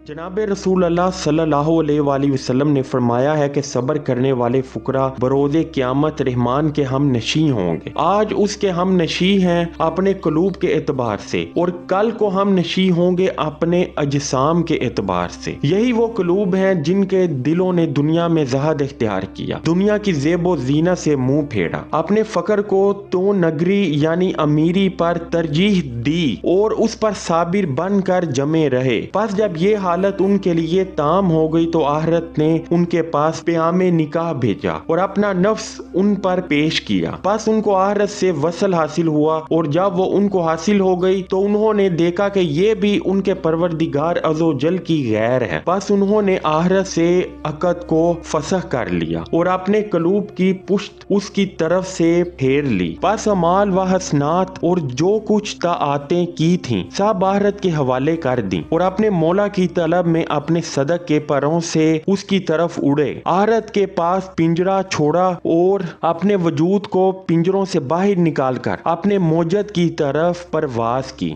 जनाब रसूल अल्लाह सल्लल्लाहु अलैहि वसल्लम ने फरमाया है कि सब्र करने वाले फुकरा बरोज़े क़यामत रहमान के हम नशी होंगे। आज उसके हम नशी हैं अपने कलूब के एतबार से और कल को हम नशी होंगे अपने अजसाम के एतबार से। यही वो कलूब हैं जिनके दिलों ने दुनिया में ज़हद इख्तियार किया, दुनिया की ज़ेबो ज़ीना से मुंह फेरा, अपने फ़क्र को तो नगरी यानी अमीरी पर तरजीह दी और उस पर साबिर बनकर जमे रहे। बस जब ये हालत उनके लिए ताम हो गई तो आहरत ने उनके पास प्यामे निकाह भेजा और अपना नफ्स उन पर पेश किया। बस उनको आहरत से वसल हासिल हुआ और जब वो उनको हासिल हो गई तो उन्होंने देखा कि ये भी उनके परवरदिगार अज़ोजल की गैर है। बस उन्होंने आहरत से अकद को फसह कर लिया और अपने कलूब की पुश्त उसकी तरफ से फेर ली। बस अमाल व हसनात और जो कुछ ताआतें की थीं सब आहरत के हवाले कर दी और अपने मौला की तलब में अपने सदक के परों से उसकी तरफ उड़े। आहरत के पास पिंजरा छोड़ा और अपने वजूद को पिंजरों से बाहर निकालकर अपने मौजद की तरफ परवाज की।